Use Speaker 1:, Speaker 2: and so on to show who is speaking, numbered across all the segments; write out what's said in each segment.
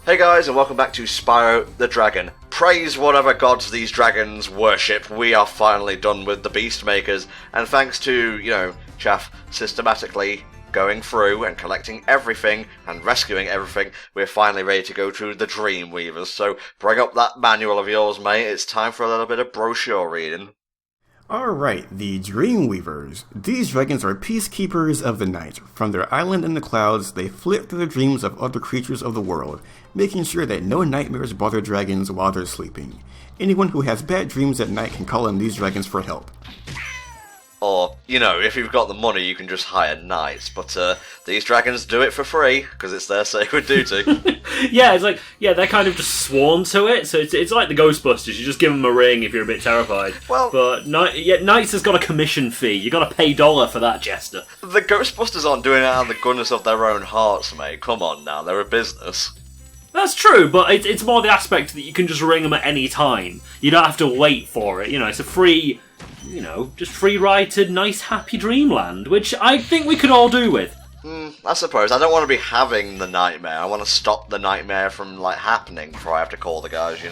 Speaker 1: Hey guys, and welcome back to Spyro the Dragon. Praise whatever gods these dragons worship, we are finally done with the Beast Makers, and thanks to, Chaff systematically going through and collecting everything and rescuing everything, we're finally ready to go to the Dream Weavers. So bring up that manual of yours, mate, it's time for a little bit of brochure reading.
Speaker 2: Alright, the Dreamweavers. These dragons are peacekeepers of the night. From their island in the clouds, they flit through the dreams of other creatures of the world, making sure that no nightmares bother dragons while they're sleeping. Anyone who has bad dreams at night can call on these dragons for help.
Speaker 1: Or, if you've got the money, you can just hire knights, but these dragons do it for free, because it's their sacred duty.
Speaker 3: They're kind of just sworn to it, so it's like the Ghostbusters, you just give them a ring if you're a bit terrified. But Knights has got a commission fee, you got to pay $1 for that, Jester.
Speaker 1: The Ghostbusters aren't doing it out of the goodness of their own hearts, mate, come on now, they're a business.
Speaker 3: That's true, but it's more the aspect that you can just ring them at any time. You don't have to wait for it, it's a free... just free ride to nice, happy dreamland, which I think we could all do with.
Speaker 1: I suppose. I don't want to be having the nightmare. I want to stop the nightmare from, happening before I have to call the guys,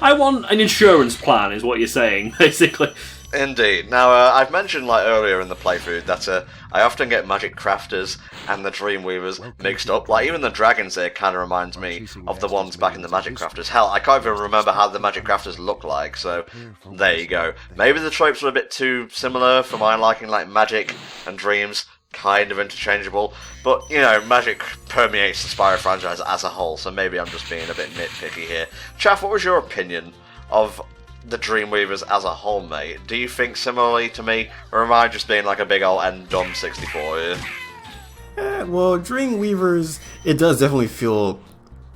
Speaker 3: I want an insurance plan, is what you're saying, basically.
Speaker 1: Indeed. Now, I've mentioned, earlier in the playthrough that I often get Magic Crafters and the Dreamweavers mixed up. Even the dragons here kind of reminds me of the ones back in the Magic Crafters. Hell, I can't even remember how the Magic Crafters look like, so there you go. Maybe the tropes are a bit too similar for my liking, magic and dreams, kind of interchangeable, but, magic permeates the Spyro franchise as a whole, so maybe I'm just being a bit nitpicky here. Chaff, what was your opinion of the Dreamweavers as a whole, mate? Do you think similarly to me, or am I just being a big ol' and dumb 64 here?
Speaker 2: Well, Dreamweavers, it does definitely feel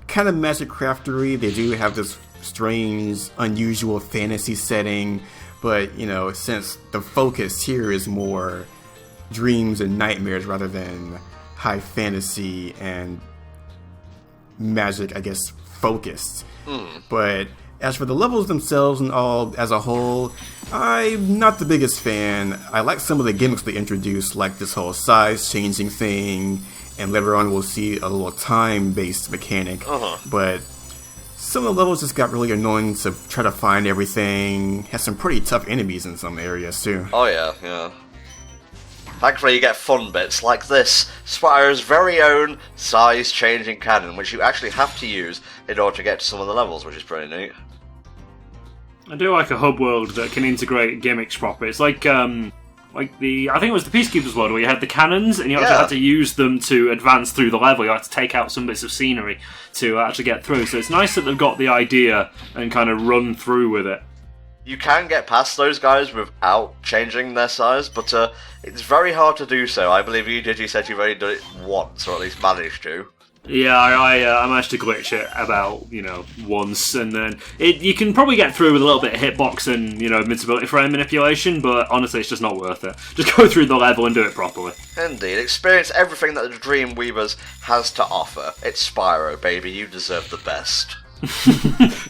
Speaker 2: kind of Magic Craftery. They do have this strange, unusual fantasy setting, but, since the focus here is more dreams and nightmares rather than high fantasy and magic, I guess, focused. But as for the levels themselves and all as a whole, I'm not the biggest fan. I like some of the gimmicks they introduced, like this whole size changing thing, and later on we'll see a little time-based mechanic. But some of the levels just got really annoying to try to find everything. Has some pretty tough enemies in some areas too.
Speaker 1: Oh yeah. Thankfully you get fun bits like this, Spyro's very own size-changing cannon, which you actually have to use in order to get to some of the levels, which is pretty neat.
Speaker 3: I do like a hub world that can integrate gimmicks proper. It's I think it was the Peacekeepers world where you had the cannons and you actually had to use them to advance through the level. You had to take out some bits of scenery to actually get through. So it's nice that they've got the idea and kind of run through with it.
Speaker 1: You can get past those guys without changing their size, but it's very hard to do so. I believe you said you've only done it once, or at least managed to.
Speaker 3: Yeah, I managed to glitch it about, once, and then you can probably get through with a little bit of hitbox and, invincibility frame manipulation, but honestly, it's just not worth it. Just go through the level and do it properly.
Speaker 1: Indeed, experience everything that the Dreamweavers has to offer. It's Spyro, baby, you deserve the best.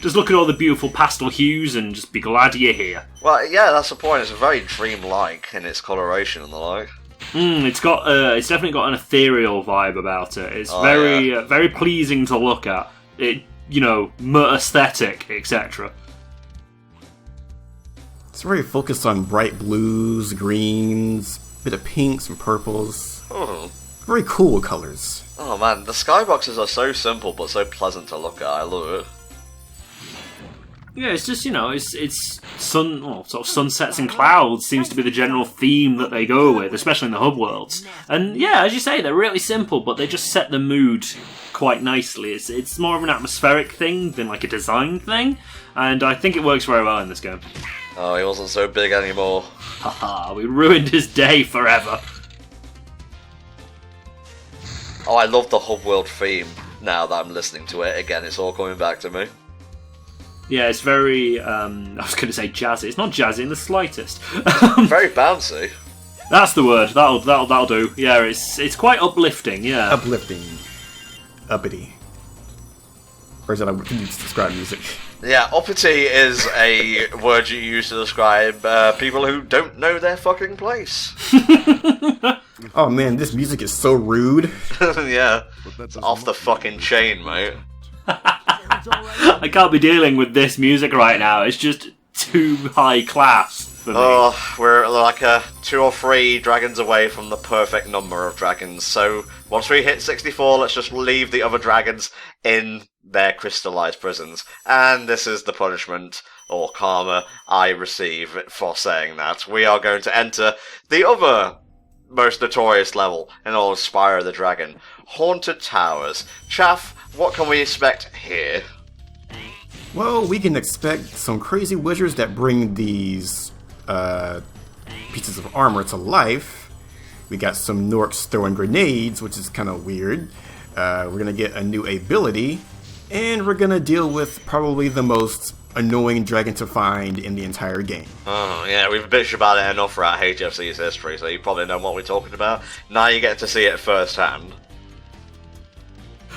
Speaker 3: Just look at all the beautiful pastel hues and just be glad you're here.
Speaker 1: Well, yeah, that's the point. It's very dreamlike in its coloration and the like.
Speaker 3: It's definitely got an ethereal vibe about it. It's very pleasing to look at. It, aesthetic, etc.
Speaker 2: It's very focused on bright blues, greens, bit of pinks and purples. Very cool colors.
Speaker 1: Oh man, the skyboxes are so simple but so pleasant to look at. I love it.
Speaker 3: Yeah, it's just, it's sort of sunsets and clouds seems to be the general theme that they go with, especially in the hub worlds. And yeah, as you say, they're really simple, but they just set the mood quite nicely. It's more of an atmospheric thing than a design thing, and I think it works very well in this game.
Speaker 1: Oh, he wasn't so big anymore.
Speaker 3: Haha, we ruined his day forever.
Speaker 1: Oh, I love the hub world theme now that I'm listening to it. Again, it's all coming back to me.
Speaker 3: Yeah, it's very, I was going to say jazzy. It's not jazzy in the slightest.
Speaker 1: Very bouncy.
Speaker 3: That's the word. That'll do. Yeah, it's quite uplifting, yeah.
Speaker 2: Uplifting. Uppity. Or is that a word you describe music?
Speaker 1: Yeah, uppity is a word you use to describe people who don't know their fucking place.
Speaker 2: Oh man, this music is so rude.
Speaker 1: Yeah, it's off the fucking chain, mate.
Speaker 3: I can't be dealing with this music right now. It's just too high class for me.
Speaker 1: Oh, we're like 2 or 3 dragons away from the perfect number of dragons. So once we hit 64, let's just leave the other dragons in their crystallized prisons. And this is the punishment or karma I receive for saying that. We are going to enter the other most notorious level in all of Spyro the Dragon, Haunted Towers. Chaff, what can we expect here?
Speaker 2: Well, we can expect some crazy wizards that bring these pieces of armor to life. We got some Norks throwing grenades, which is kind of weird. We're going to get a new ability, and we're going to deal with probably the most annoying dragon to find in the entire game.
Speaker 1: Oh, yeah, we've bitched about it enough throughout HFC's history, so you probably know what we're talking about. Now you get to see it firsthand.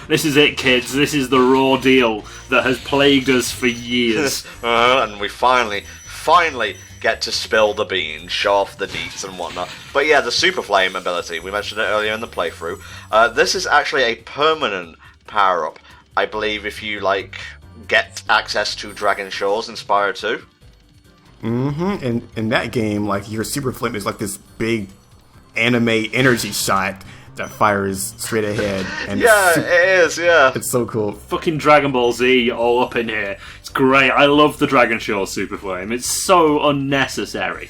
Speaker 3: This is it, kids. This is the raw deal that has plagued us for years.
Speaker 1: And we finally get to spill the beans, show off the deets and whatnot. But yeah, the Super Flame ability, we mentioned it earlier in the playthrough. This is actually a permanent power-up. I believe if you, get access to Dragon Shores in Spyro 2.
Speaker 2: Mm-hmm. And in that game, your Super Flame is like this big anime energy shot that fires straight ahead. And
Speaker 1: yeah, it is, yeah.
Speaker 2: It's so cool.
Speaker 3: Fucking Dragon Ball Z all up in here. It's great. I love the Dragon Shore Super Flame. It's so unnecessary.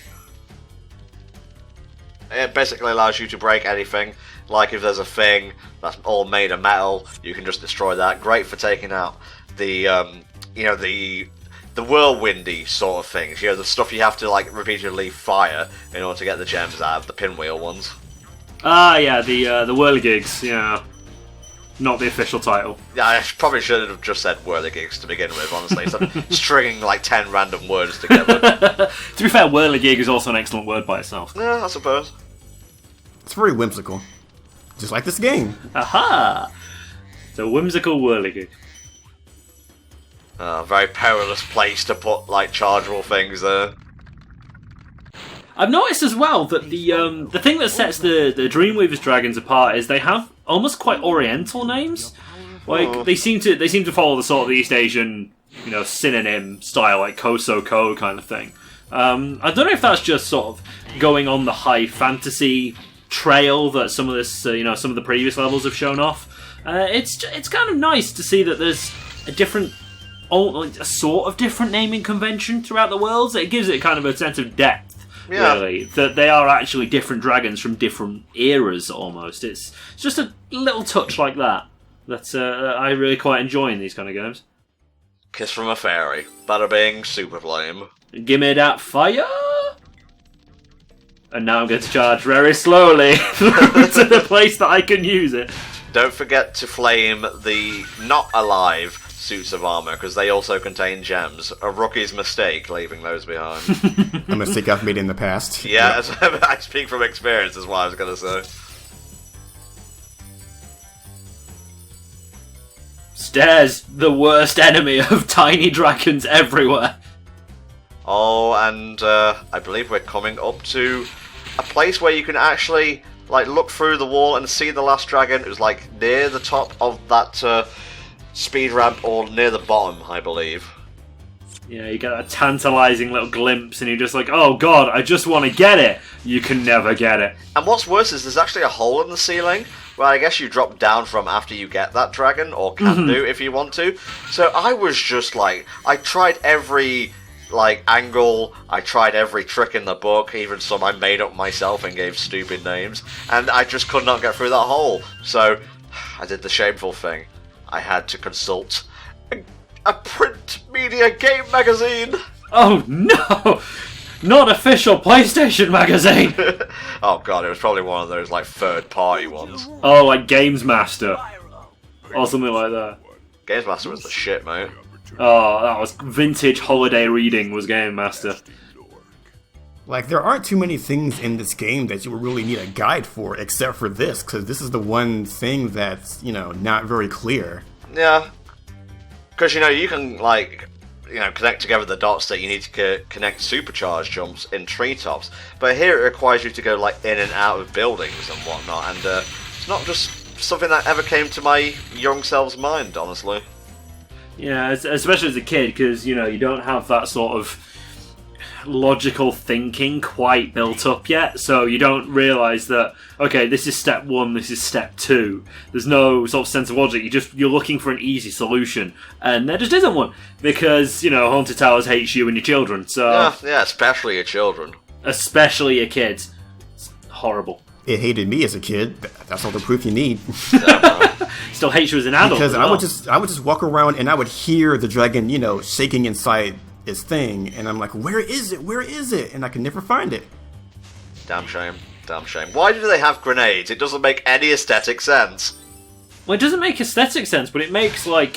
Speaker 1: It basically allows you to break anything. Like if there's a thing that's all made of metal, you can just destroy that. Great for taking out the, the whirlwindy sort of things. The stuff you have to, repeatedly fire in order to get the gems out of, the pinwheel ones.
Speaker 3: Ah, yeah, the Whirligigs, yeah. Not the official title.
Speaker 1: Yeah, I probably should have just said whirligigs to begin with, honestly. Instead of stringing, 10 random words together.
Speaker 3: To be fair, Whirligig is also an excellent word by itself.
Speaker 1: Yeah, I suppose.
Speaker 2: It's very whimsical. Just like this game.
Speaker 3: Aha! It's a whimsical Whirligig.
Speaker 1: Very perilous place to put, chargeable things there.
Speaker 3: I've noticed as well that the thing that sets the Dreamweaver's dragons apart is they have almost quite Oriental names. They seem to follow the sort of the East Asian, synonym style, like Koso Ko kind of thing. I don't know if that's just sort of going on the high fantasy trail that some of this, some of the previous levels have shown off. It's kind of nice to see that there's a sort of different naming convention throughout the worlds. It gives it kind of a sense of depth.
Speaker 1: Yeah.
Speaker 3: Really, that they are actually different dragons from different eras almost. It's just a little touch like that I really quite enjoy in these kind of games.
Speaker 1: Kiss from a fairy. Bada bing, Super Flame.
Speaker 3: Give me that fire! And now I'm going to charge very slowly through to the place that I can use it.
Speaker 1: Don't forget to flame the not alive suits of armor, because they also contain gems. A rookie's mistake leaving those behind.
Speaker 2: A mistake I've made in the past.
Speaker 1: Yeah, yep. I speak from experience is what I was going to say.
Speaker 3: Stairs, the worst enemy of tiny dragons everywhere.
Speaker 1: Oh, and I believe we're coming up to a place where you can actually look through the wall and see the last dragon. It was near the top of that speed ramp, or near the bottom, I believe.
Speaker 3: Yeah, you get a tantalising little glimpse and you're just like, oh god, I just want to get it. You can never get it.
Speaker 1: And what's worse is there's actually a hole in the ceiling where I guess you drop down from after you get that dragon, or can do if you want to. So I was just I tried every angle, I tried every trick in the book, even some I made up myself and gave stupid names, and I just could not get through that hole. So I did the shameful thing. I had to consult a print media game magazine.
Speaker 3: Oh no! Not official PlayStation magazine!
Speaker 1: Oh god, it was probably one of those third party ones.
Speaker 3: Oh, like Games Master. Or something like that.
Speaker 1: Games Master was the shit, mate.
Speaker 3: Oh, that was vintage holiday reading was Game Master.
Speaker 2: There aren't too many things in this game that you would really need a guide for, except for this, because this is the one thing that's, not very clear.
Speaker 1: Yeah. Because, you can, connect together the dots that you need to connect supercharge jumps in treetops. But here it requires you to go like in and out of buildings and whatnot, and it's not just something that ever came to my young self's mind, honestly.
Speaker 3: Yeah, especially as a kid, because you don't have that sort of logical thinking quite built up yet, so you don't realise that, okay, this is step 1, this is step 2. There's no sort of sense of logic. You're looking for an easy solution, and there just isn't one, because haunted towers hates you and your children. So
Speaker 1: yeah, especially your children,
Speaker 3: especially your kids. It's horrible.
Speaker 2: It hated me as a kid. That's all the proof you need.
Speaker 3: Still hates you as an adult.
Speaker 2: Because
Speaker 3: well.
Speaker 2: I would just walk around and I would hear the dragon, shaking inside his thing, and I'm like, where is it? Where is it? And I can never find it.
Speaker 1: Damn shame. Damn shame. Why do they have grenades? It doesn't make any aesthetic sense.
Speaker 3: Well, it doesn't make aesthetic sense, but it makes, I'm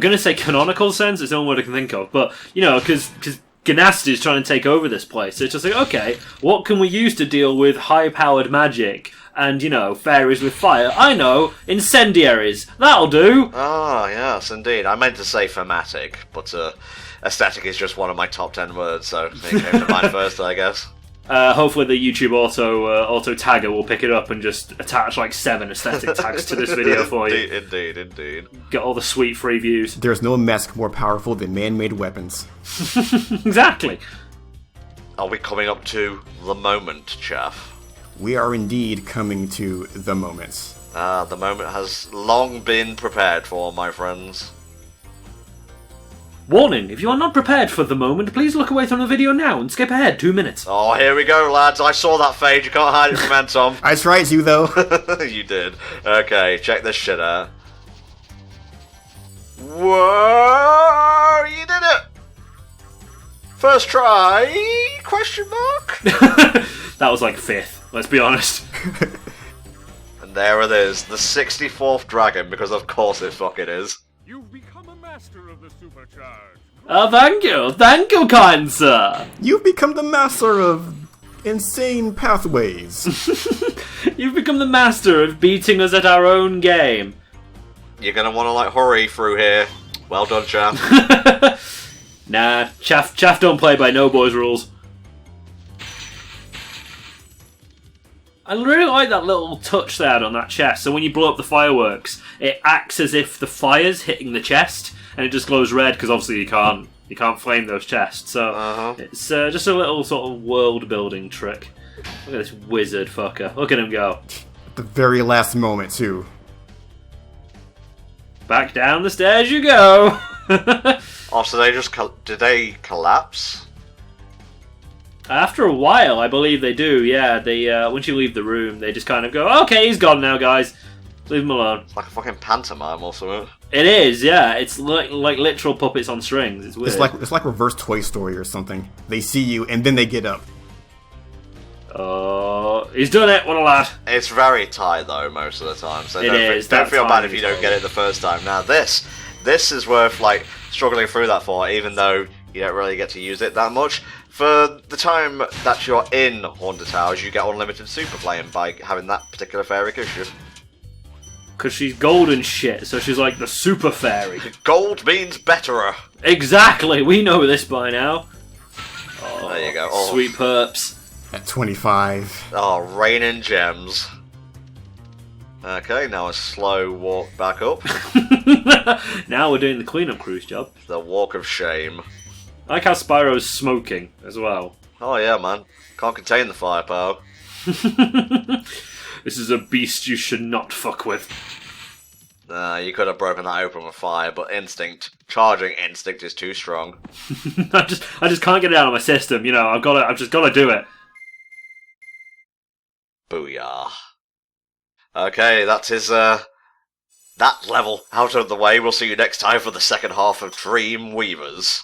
Speaker 3: going to say canonical sense. It's the only word I can think of. But, because Ganasty is trying to take over this place. So it's just like, okay, what can we use to deal with high-powered magic and, fairies with fire? I know, incendiaries. That'll do.
Speaker 1: Ah, yes, indeed. I meant to say thematic, but aesthetic is just one of my top 10 words, so it came to mind first, I guess.
Speaker 3: Hopefully the YouTube auto tagger will pick it up and just attach 7 aesthetic tags to this video for you.
Speaker 1: Indeed.
Speaker 3: Get all the sweet free views.
Speaker 2: There's no mask more powerful than man-made weapons.
Speaker 3: Exactly.
Speaker 1: Are we coming up to the moment, Chaff?
Speaker 2: We are indeed coming to the moments.
Speaker 1: The moment has long been prepared for, my friends.
Speaker 3: Warning, if you are not prepared for the moment, please look away from the video now and skip ahead 2 minutes.
Speaker 1: Oh, here we go, lads. I saw that fade. You can't hide it from Anton.
Speaker 2: I tried you, though.
Speaker 1: You did. Okay, check this shit out. Whoa! You did it! First try? Question mark?
Speaker 3: That was 5th, let's be honest.
Speaker 1: And there it is, the 64th dragon, because of course it fucking is.
Speaker 4: You've become a master of the supercharge.
Speaker 3: Oh, thank you, kind sir.
Speaker 2: You've become the master of insane pathways.
Speaker 3: You've become the master of beating us at our own game.
Speaker 1: You're gonna wanna hurry through here. Well done, Chaff.
Speaker 3: Nah, Chaff don't play by no boys rules. I really like that little touch they had on that chest. So when you blow up the fireworks, it acts as if the fire's hitting the chest, and it just glows red because obviously you can't flame those chests. So it's just a little sort of world building trick. Look at this wizard fucker. Look at him go.
Speaker 2: At the very last moment, too.
Speaker 3: Back down the stairs you go.
Speaker 1: Oh, so did they collapse?
Speaker 3: After a while, I believe they do. Yeah, they once you leave the room, they just kind of go, "Okay, he's gone now, guys. Leave him alone."
Speaker 1: It's like a fucking pantomime or something.
Speaker 3: It is, yeah. It's like literal puppets on strings. It's weird.
Speaker 2: It's like reverse Toy Story or something. They see you and then they get up.
Speaker 3: Oh, he's done it. What a lad.
Speaker 1: It's very tight though most of the time, so don't
Speaker 3: That
Speaker 1: feel bad if
Speaker 3: time
Speaker 1: you
Speaker 3: is
Speaker 1: don't get it the first time. Now this is worth struggling through that for, even though you don't really get to use it that much. For the time that you're in Haunted Towers, you get unlimited super playing by having that particular fairy cushion.
Speaker 3: Because she's golden shit, so she's like the super fairy.
Speaker 1: Gold means betterer.
Speaker 3: Exactly, we know this by now. Oh,
Speaker 1: there you go. Oh.
Speaker 3: Sweet perps.
Speaker 2: At 25.
Speaker 1: Oh, raining gems. Okay, now a slow walk back up.
Speaker 3: Now we're doing the cleanup cruise job.
Speaker 1: The walk of shame.
Speaker 3: I like how Spyro's smoking as well.
Speaker 1: Oh yeah, man. Can't contain the firepower.
Speaker 3: This is a beast you should not fuck with.
Speaker 1: You could have broken that open with fire, but charging instinct is too strong.
Speaker 3: I just can't get it out of my system. I've just gotta do it.
Speaker 1: Booyah. Okay, that is that level out of the way. We'll see you next time for the second half of Dream Weavers.